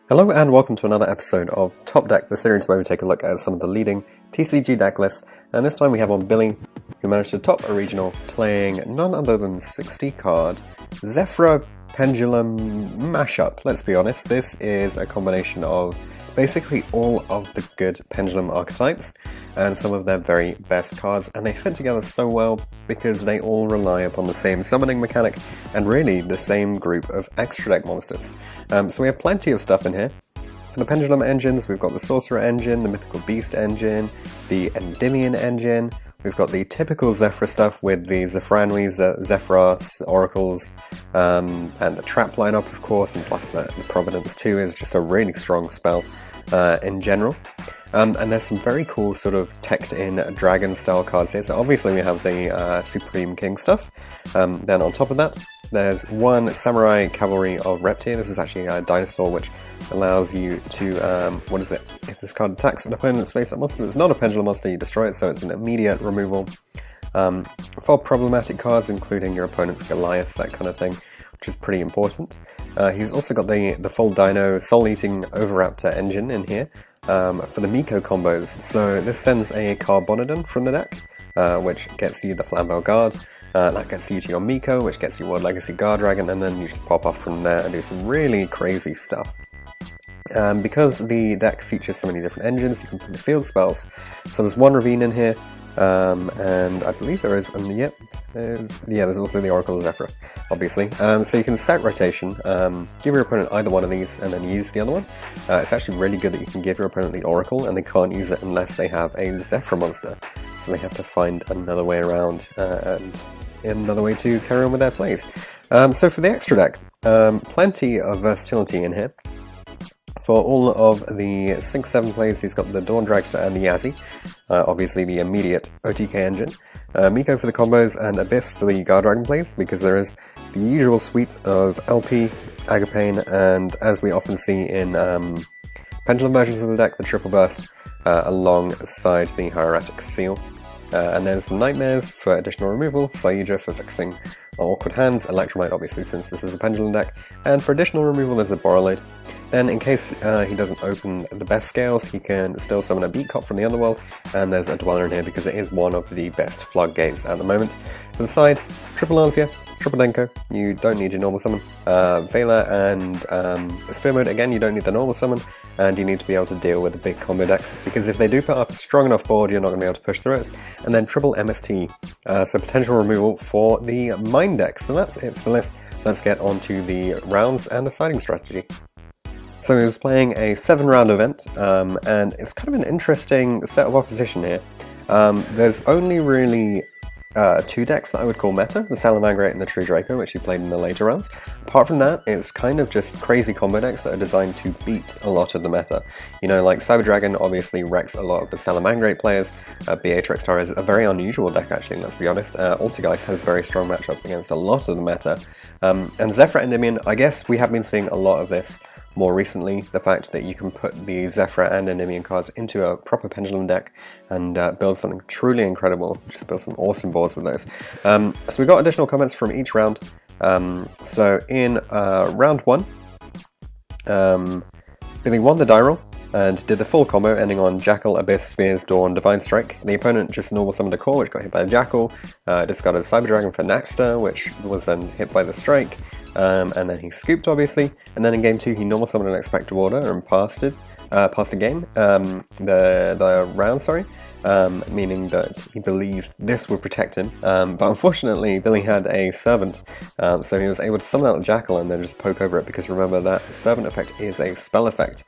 Hello and welcome to another episode of Top Deck, the series where we take a look at some of the leading TCG deck lists, and this time we have on Billy, who managed to top a regional playing none other than 60 card Zefra Pendulum mashup. Let's be honest, this is a combination of basically all of the good Pendulum archetypes and some of their very best cards, and they fit together so well because they all rely upon the same summoning mechanic and really the same group of extra deck monsters. So we have plenty of stuff in here. For the Pendulum engines, we've got the Sorcerer engine, the Mythical Beast engine, the Endymion engine. We've got the typical Zefra stuff with the Zefranwis, Zefras, Oracles, and the Trap lineup, of course, and plus the Providence 2 is just a really strong spell in general. And there's some very cool sort of teched-in dragon-style cards here. So obviously we have the Supreme King stuff. Then on top of that, there's one Samurai Cavalry of Reptile. This is actually a dinosaur which allows you to, if this card attacks an opponent's face up monster that's not a Pendulum monster, you destroy it, so it's an immediate removal. For problematic cards, including your opponent's Goliath, that kind of thing, which is pretty important. He's also got the full Dino Soul-Eating Overraptor engine in here for the Miko combos. So this sends a Carbonodon from the deck, which gets you the Flambeau Guard. That gets you to your Miko, which gets you World Legacy Guard Dragon, and then you just pop off from there and do some really crazy stuff. Because the deck features so many different engines, you can put the field spells. So there's one Ravine in here, and I believe there is, there's also the Oracle of Zefra, obviously. So you can set rotation, give your opponent either one of these, and then use the other one. It's actually really good that you can give your opponent the Oracle, and they can't use it unless they have a Zefra monster. So they have to find another way around, and another way to carry on with their plays. So for the extra deck, plenty of versatility in here. For all of the 6-7 plays, he's got the Dawn Dragster and the Yazzie, obviously the immediate OTK engine, Miko for the combos, and Abyss for the Guard Dragon plays, because there is the usual suite of LP, Agapane, and as we often see in Pendulum versions of the deck, the Triple Burst, alongside the Hieratic Seal. And there's some Nightmares for additional removal, Saiyuja for fixing awkward hands, Electromite obviously since this is a Pendulum deck, and for additional removal there's a Borreload. Then in case he doesn't open the best scales, he can still summon a Beat Cop from the Underworld, and there's a Dweller in here because it is one of the best floodgates at the moment. To the side, Triple Nausea, Triple Denko, you don't need your normal summon, Vela and Spear Mode, again you don't need the normal summon, and you need to be able to deal with the big combo decks, because if they do put up a strong enough board, you're not going to be able to push through it. And then Triple MST, so potential removal for the Mind deck. So that's it for the list. Let's get on to the rounds and the siding strategy. So he was playing a 7-round event, and it's kind of an interesting set of opposition here. There's only really 2 decks that I would call meta, the Salamangreat and the True Draco, which he played in the later rounds. Apart from that, it's kind of just crazy combo decks that are designed to beat a lot of the meta. You know, like Cyber Dragon obviously wrecks a lot of the Salamangreat players. BA Trickstar is a very unusual deck actually, let's be honest. Altergeist has very strong matchups against a lot of the meta. And Zefra Endymion, I guess we have been seeing a lot of this more recently, the fact that you can put the Zefra and Endymion cards into a proper Pendulum deck and build something truly incredible, just build some awesome boards with those. So we got additional comments from each round. So in round 1, Billy won the die roll and did the full combo, ending on Jackal, Abyss, Spheres, Dawn, Divine Strike. The opponent just normal summoned a core, which got hit by the Jackal, discarded Cyber Dragon for Naxter, which was then hit by the Strike, and then he scooped obviously, and then in game 2 he normal summoned an Expected Order and passed the game, the round, sorry. Meaning that he believed this would protect him, but unfortunately Billy had a Servant, so he was able to summon out the Jackal and then just poke over it, because remember that Servant effect is a spell effect.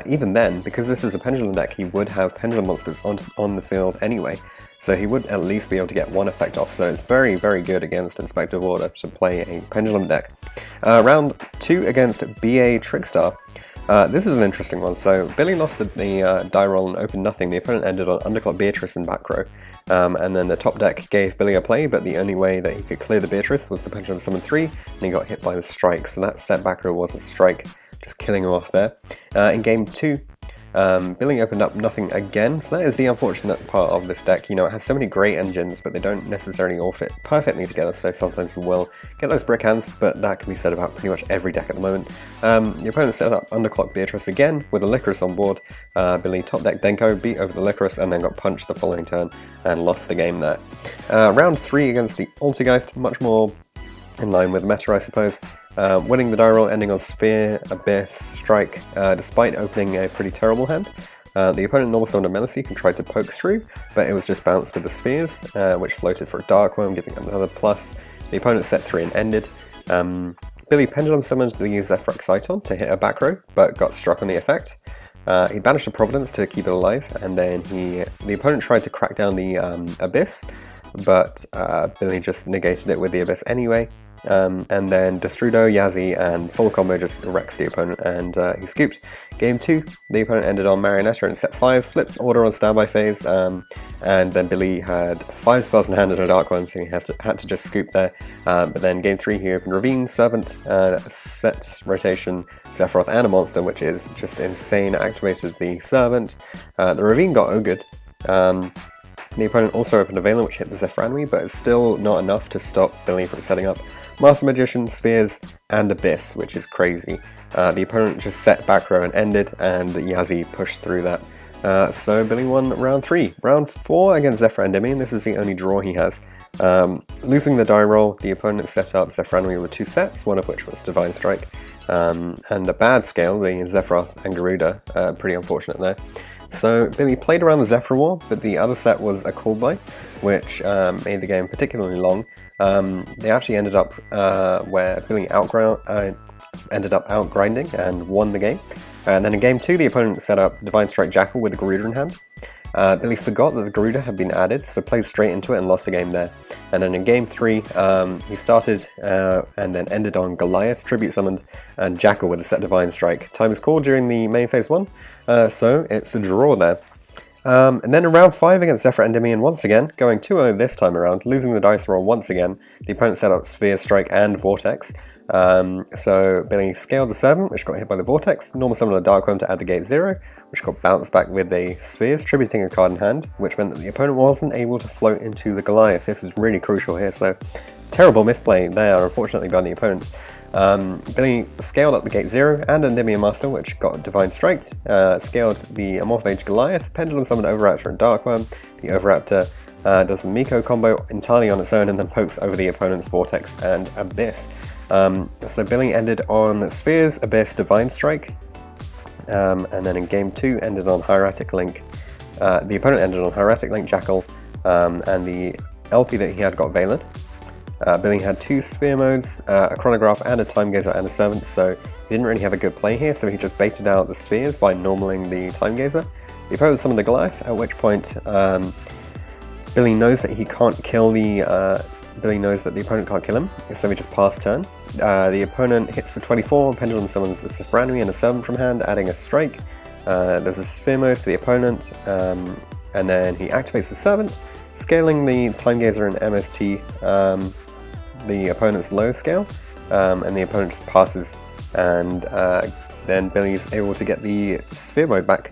Even then, because this is a Pendulum deck, he would have Pendulum monsters on the field anyway, so he would at least be able to get one effect off, so it's very, very good against Inspective Order to play a Pendulum deck. Round 2 against BA Trickstar. This is an interesting one. So Billy lost the die roll and opened nothing. The opponent ended on Underclock Beatrice in back row. And then the top deck gave Billy a play, but the only way that he could clear the Beatrice was to Pendulum Summon 3, and he got hit by the Strike. So that set back row was a Strike, just killing him off there. In game 2, Billy opened up nothing again, so that is the unfortunate part of this deck. You know, it has so many great engines, but they don't necessarily all fit perfectly together, so sometimes we will get those brick hands, but that can be said about pretty much every deck at the moment. Your opponent set up Underclock Beatrice again, with a Licorice on board. Billy top deck Denko, beat over the Licorice, and then got punched the following turn, and lost the game there. Round 3 against the Altergeist, much more in line with meta, I suppose. Winning the die roll, ending on Sphere, Abyss, Strike, despite opening a pretty terrible hand. The opponent normal summoned a Melisy and tried to poke through, but it was just bounced with the Spheres, which floated for a Dark Worm, giving another plus. The opponent set 3 and ended. Billy Pendulum summoned the Zefra Pendulum to hit a back row, but got struck on the effect. He banished a Providence to keep it alive, and then the opponent tried to crack down the Abyss, but Billy just negated it with the Abyss anyway. And then Destrudo, Yazzie, and full combo just wrecks the opponent, and he scooped. Game 2, the opponent ended on Marionetta and set 5, flips order on standby phase, and then Billy had 5 spells in hand and a Dark One, so he had to just scoop there. But then Game 3, he opened Ravine, Servant, set rotation, Sephiroth, and a monster, which is just insane. Activated the Servant. The Ravine got Ogred. The opponent also opened a Valen, which hit the Zefra, but it's still not enough to stop Billy from setting up Master Magician, Spheres, and Abyss, which is crazy. The opponent just set back row and ended, and Yazzie pushed through that. So Billy won round 3. Round 4 against Zefra Endymion, this is the only draw he has. Losing the die roll, the opponent set up Zefra with 2 sets, one of which was Divine Strike, and a bad scale, the Zephyroth and Garuda, pretty unfortunate there. So Billy played around the Zefra War, but the other set was a call by, which made the game particularly long. They actually ended up where Billy ended up outgrinding and won the game. And then in Game 2, the opponent set up Divine Strike Jackal with the Garuda in hand. Billy forgot that the Garuda had been added, so played straight into it and lost the game there. And then in Game 3, he started and then ended on Goliath, Tribute Summoned, and Jackal with a set Divine Strike. Time is called during the main phase 1, so it's a draw there. And then in round 5 against Zefra Endymion once again, going 2-0 this time around, losing the dice roll once again. The opponent set up Sphere, Strike, and Vortex. So Billy scaled the Servant, which got hit by the Vortex, normal summon a Dark Worm to add the gate 0, which got bounced back with a Spheres, tributing a card in hand, which meant that the opponent wasn't able to float into the Goliath. This is really crucial here, so terrible misplay there, unfortunately, by the opponent. Billy scaled up the gate 0 and Endymion Master, which got Divine Strike, scaled the Amorphage Goliath, Pendulum summoned Overraptor and Dark Worm. The Overraptor does a Miko combo entirely on its own and then pokes over the opponent's Vortex and Abyss. So Billy ended on Spheres, Abyss, Divine Strike, and then in Game 2 ended on Hieratic Link. The opponent ended on Hieratic Link, Jackal, and the LP that he had got Valen. Billy had 2 Sphere modes, a Chronograph and a Time Gazer and a Servant, so he didn't really have a good play here, so he just baited out the Spheres by normaling the Time Gazer. The opponent summoned the Goliath, at which point Billy knows that he can't kill the Billy knows that the opponent can't kill him, so he just passed turn. The opponent hits for 24, Pendulum summons a Zefra and a Servant from hand, adding a Strike. There's a Sphere mode for the opponent, and then he activates the Servant, scaling the Time Gazer and MST, the opponent's low scale, and the opponent just passes, and then Billy's able to get the Sphere mode back.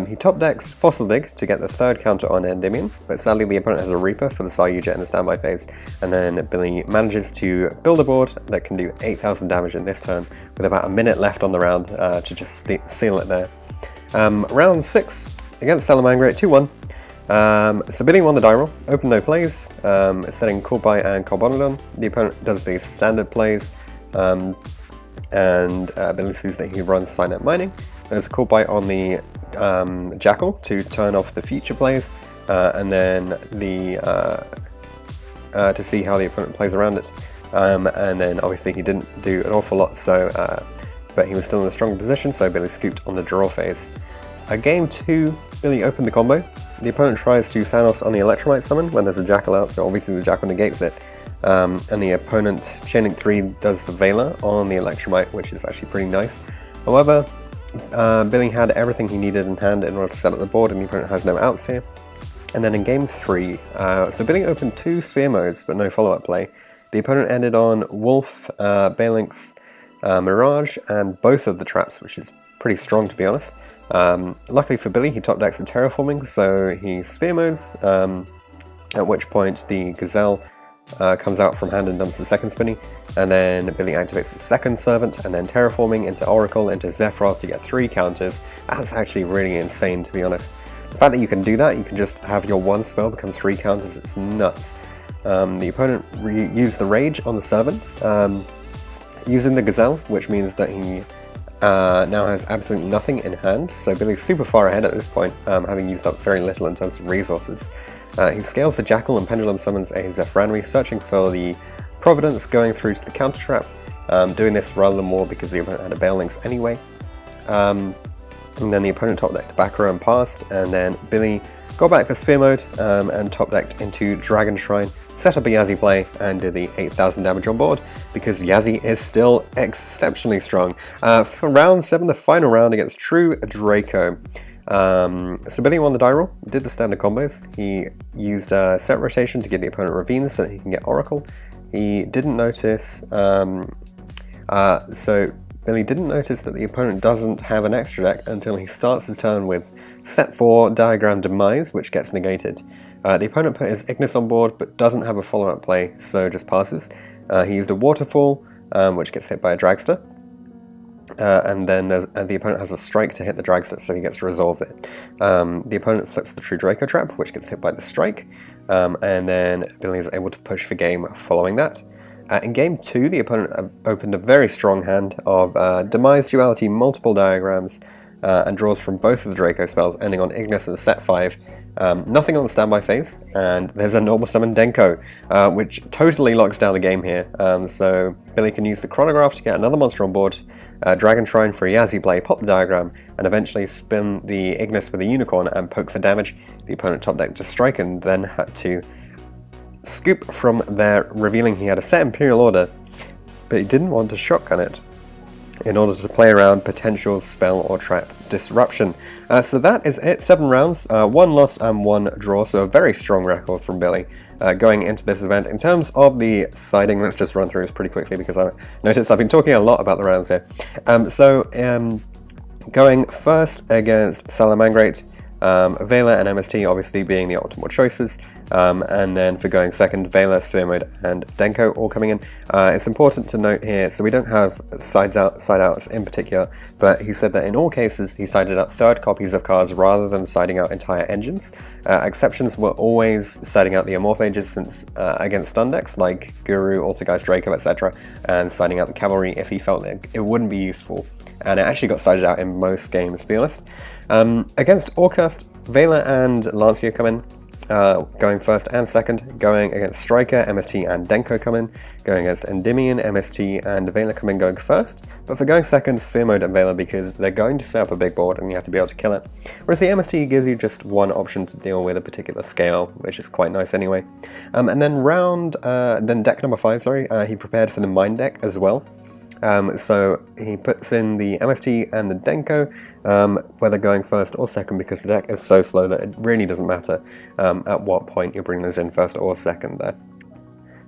He top decks Fossil Dig to get the 3rd counter on Endymion, but sadly the opponent has a Reaper for the Sayu Jet in the standby phase, and then Billy manages to build a board that can do 8,000 damage in this turn, with about a minute left on the round to just seal it there. Round 6 against Salamangre at 2-1. So Billy won the die roll, opened no plays, setting Corby and Carbonodon. The opponent does the standard plays, and Billy sees that he runs Signet Mining. There's a Corby on the Jackal to turn off the future plays, and then to see how the opponent plays around it. And then obviously he didn't do an awful lot, so but he was still in a stronger position, so Billy scooped on the draw phase. Game 2, Billy opened the combo. The opponent tries to Thanos on the Electromite summon when there's a Jackal out, so obviously the Jackal negates it. And the opponent, Chain Link 3, does the Veiler on the Electromite, which is actually pretty nice. However, Billy had everything he needed in hand in order to set up the board, and the opponent has no outs here. And then in Game 3, so Billy opened 2 Sphere modes, but no follow-up play. The opponent ended on Wolf, Balinx, Mirage, and both of the traps, which is pretty strong to be honest. Luckily for Billy, he top decks a terraforming, so he sphere modes, at which point the Gazelle comes out from hand and dumps the second spinny, and then Billy activates the second servant, and then terraforming into Oracle into Zefra to get 3 counters. That's actually really insane, to be honest. The fact that you can do that, you can just have your one spell become 3 counters, it's nuts. The opponent used the Rage on the servant, using the Gazelle, which means that he now has absolutely nothing in hand, so Billy's super far ahead at this point, having used up very little in terms of resources. He scales the Jackal and Pendulum summons a Zefranry, searching for the Providence, going through to the counter trap, doing this rather than more because the opponent had a Bale Links anyway. And then the opponent top decked back row and passed, and then Billy got back to Sphere mode and top decked into Dragon Shrine, set up a Yazzie play, and did the 8,000 damage on board, because Yazzie is still exceptionally strong. For round 7, the final round against True Draco. So Billy won the die roll, did the standard combos. He used set rotation to give the opponent Ravines so that he can get Oracle. He didn't notice, so Billy didn't notice that the opponent doesn't have an extra deck until he starts his turn with set 4 Diagram Demise, which gets negated. The opponent put his Ignis on board, but doesn't have a follow-up play, so just passes. He used a Waterfall, which gets hit by a Dragster. And then the opponent has a strike to hit the Dragster, so he gets to resolve it. The opponent flips the True Draco Trap, which gets hit by the strike, and then Billy is able to push for game following that. In game 2, the opponent opened a very strong hand of Demise, Duality, multiple diagrams, and draws from both of the Draco spells, ending on Ignis and set 5. Nothing on the standby phase, and there's a normal summon Denko, which totally locks down the game here. So Billy can use the Chronograph to get another monster on board, Dragon Shrine for a Yazzie play, pop the diagram, and eventually spin the Ignis with a Unicorn and poke for damage. The opponent top decked to strike and then had to scoop from there, revealing he had a set Imperial Order, but he didn't want to shotgun it in order to play around potential spell or trap disruption. So that is it, 7 rounds, 1 loss and 1 draw, so a very strong record from Billy going into this event. In terms of the siding, let's just run through this pretty quickly because I noticed I've been talking a lot about the rounds here. Going first against Salamangrate, Vela and MST obviously being the optimal choices, and then for going second, Vela, Sphere Mode, and Denko all coming in. It's important to note here, so we don't have side outs in particular, but he said that in all cases he sided out third copies of cards rather than siding out entire engines. Exceptions were always siding out the Amorphages since against stun decks like Guru, Altergeist, Draco, etc., and siding out the Cavalry if he felt it wouldn't be useful. And it actually got sided out in most games, to be honest. Against Orcust, Vela and Lancia come in, going first and second. Going against Striker, MST and Denko come in. Going against Endymion, MST and Vela come in going first. But for going second, Sphere Mode and Vela, because they're going to set up a big board and you have to be able to kill it. Whereas the MST gives you just one option to deal with a particular scale, which is quite nice anyway. And then deck number 5, he prepared for the Mind deck as well. So he puts in the MST and the Denko, whether going first or second, because the deck is so slow that it really doesn't matter at what point you bring those in first or second there.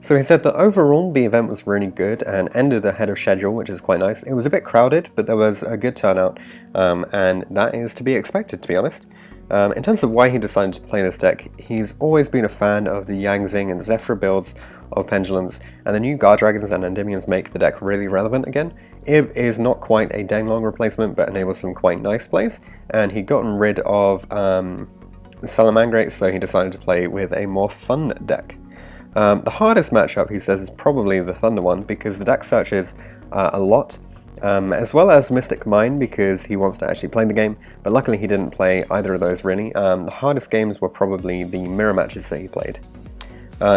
So he said that overall the event was really good and ended ahead of schedule, which is quite nice. It was a bit crowded, but there was a good turnout, and that is to be expected, to be honest. In terms of why he decided to play this deck, he's always been a fan of the Yang Zing and Zefra builds of Pendulums, and the new Guard Dragons and Endymions make the deck really relevant again. Ib is not quite a Danglong replacement, but enables some quite nice plays, and he'd gotten rid of Salamangrate, so he decided to play with a more fun deck. The hardest matchup, he says, is probably the Thunder one, because the deck searches a lot, as well as Mystic Mine, because he wants to actually play the game, but luckily he didn't play either of those really. The hardest games were probably the mirror matches that he played.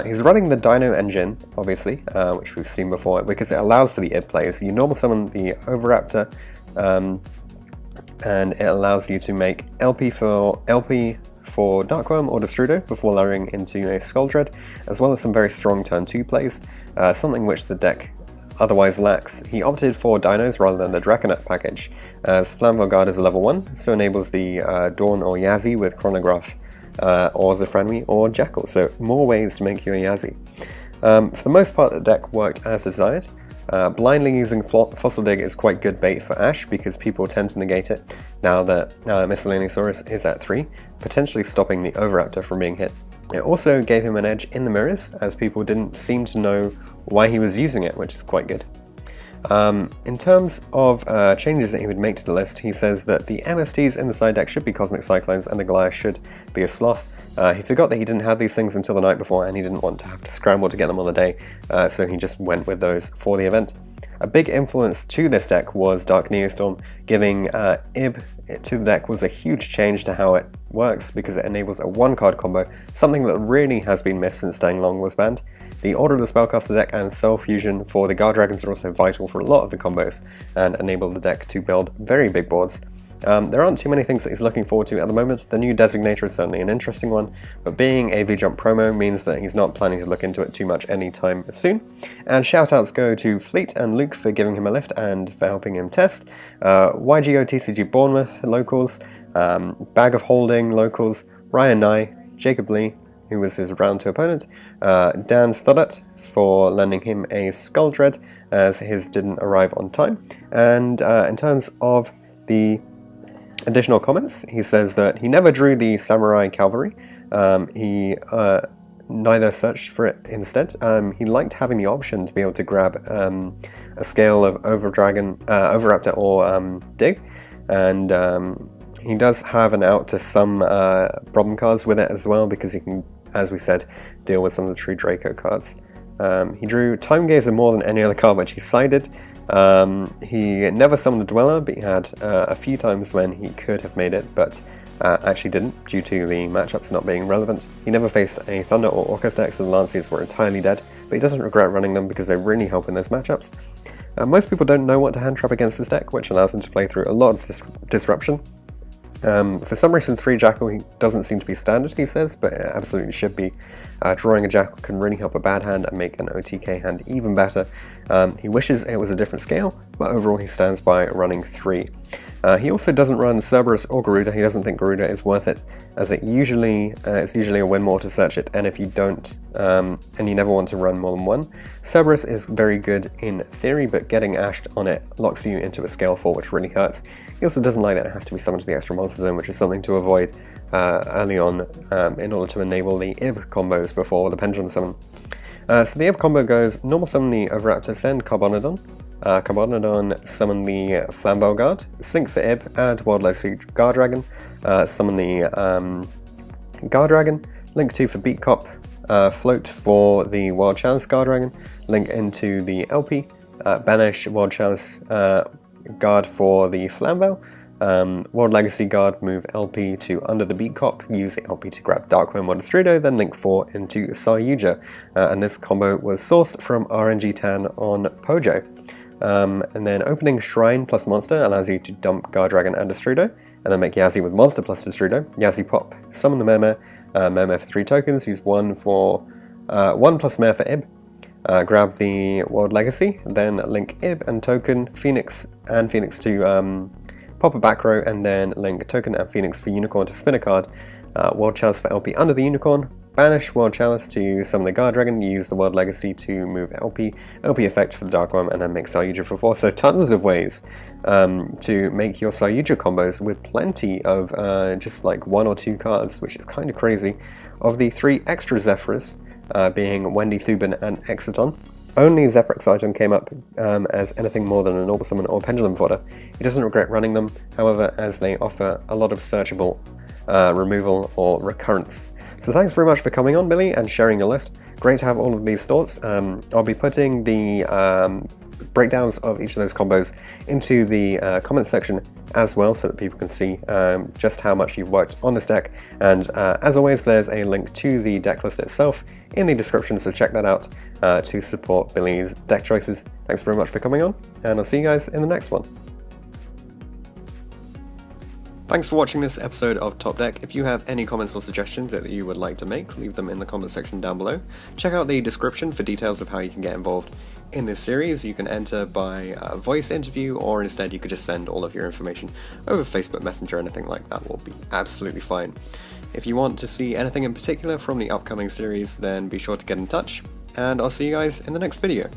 He's running the Dino engine, obviously, which we've seen before, because it allows for the id plays. You normal summon the Oviraptor, and it allows you to make LP for Darkworm or Destrudo before lowering into a Skull Dread, as well as some very strong turn 2 plays, something which the deck otherwise lacks. He opted for Dinos rather than the Draconet package, as Flamvell Guard is a level 1, so enables the Dawn or Yazzie with Chronograph, or Zefranwy or Jackal, so more ways to make you a Yazzie. For the most part, the deck worked as desired. Blindly using Fossil Dig is quite good bait for Ash because people tend to negate it now that Miscellaneousaurus is at 3, potentially stopping the Oviraptor from being hit. It also gave him an edge in the mirrors, as people didn't seem to know why he was using it, which is quite good. In terms of changes that he would make to the list, he says that the MSTs in the side deck should be Cosmic Cyclones and the Goliath should be a Sloth. He forgot that he didn't have these things until the night before and he didn't want to have to scramble to get them on the day, so he just went with those for the event. A big influence to this deck was Dark Neostorm. Giving Ib to the deck was a huge change to how it works because it enables a 1-card combo, something that really has been missed since Staying Long was banned. The Order of the Spellcaster deck and Soul Fusion for the Guard Dragons are also vital for a lot of the combos and enable the deck to build very big boards. There aren't too many things that he's looking forward to at the moment. The new Designator is certainly an interesting one, but being a V-Jump promo means that he's not planning to look into it too much anytime soon. And shoutouts go to Fleet and Luke for giving him a lift and for helping him test, YGO TCG Bournemouth locals, Bag of Holding locals, Ryan Nye, Jacob Lee, who was his round 2 opponent, Dan Stoddart for lending him a Skull Dread as his didn't arrive on time, and in terms of the additional comments, he says that he never drew the Samurai Cavalry, he neither searched for it instead. He liked having the option to be able to grab a scale of Oviraptor or Dig, and he does have an out to some problem cards with it as well, because he can, as we said, deal with some of the True Draco cards. He drew Time Gazer more than any other card which he sided. He never summoned the Dweller, but he had a few times when he could have made it, but actually didn't, due to the matchups not being relevant. He never faced a Thunder or Orcus deck, so the Lanciers were entirely dead, but he doesn't regret running them because they really help in those matchups. Most people don't know what to hand trap against this deck, which allows him to play through a lot of disruption. For some reason 3 Jackal doesn't seem to be standard, he says, but it absolutely should be. Drawing a Jackal can really help a bad hand and make an OTK hand even better. He wishes it was a different scale, but overall he stands by running 3. He also doesn't run Cerberus or Garuda. He doesn't think Garuda is worth it, as it's usually a win more to search it, and if you don't, and you never want to run more than 1. Cerberus is very good in theory, but getting ashed on it locks you into a scale 4, which really hurts. He also doesn't like that it has to be summoned to the extra monster zone, which is something to avoid early on in order to enable the Ib combos before the Pendulum summon. So the Ib combo goes normal summon the Oviraptor, send Carbonodon, Carbonodon summon the Flambeau Guard, sync for Ib, add Wild Legacy Guard Dragon, summon the Guard Dragon, link 2 for Beat Cop, float for the Wild Chalice Guard Dragon, link into the LP, banish Wild Chalice Guard for the Flambeau, World Legacy Guard, move LP to under the Beat Cop, use the LP to grab Darkworm or Destrudo, then link 4 into Saryuja, and this combo was sourced from RNG Tan on Pojo. And then opening Shrine plus Monster allows you to dump Guard Dragon and Destrudo, and then make Yazzie with Monster plus Destrudo, Yazzie pop, summon the Mermere, Mermere for 3 tokens, use 1 for 1 plus Mare for Ib, grab the World Legacy, then link Ib and token Phoenix and Phoenix to pop a back row, and then link token and Phoenix for Unicorn to spin a card, World Chalice for LP under the Unicorn, banish World Chalice to summon the Guard Dragon, use the World Legacy to move LP effect for the Darkworm, and then make Saryuja for 4. So tons of ways to make your Saryuja combos with plenty of just like 1 or 2 cards, which is kind of crazy. Of the 3 extra Zefras, being Wendy, Thuban, and Exiton, only Zephyr Exciton came up as anything more than an Orbital Summon or Pendulum fodder. He doesn't regret running them, however, as they offer a lot of searchable removal or recurrence. So thanks very much for coming on, Billy, and sharing your list. Great to have all of these thoughts. I'll be putting the breakdowns of each of those combos into the comments section as well, so that people can see just how much you've worked on this deck. And as always, there's a link to the deck list itself in the description, so check that out to support Billy's deck choices. Thanks very much for coming on, and I'll see you guys in the next one. Thanks for watching this episode of Top Deck. If you have any comments or suggestions that you would like to make, leave them in the comment section down below. Check out the description for details of how you can get involved in this series. You can enter by voice interview, or instead you could just send all of your information over Facebook Messenger. Anything like that will be absolutely fine. If you want to see anything in particular from the upcoming series, then be sure to get in touch, and I'll see you guys in the next video.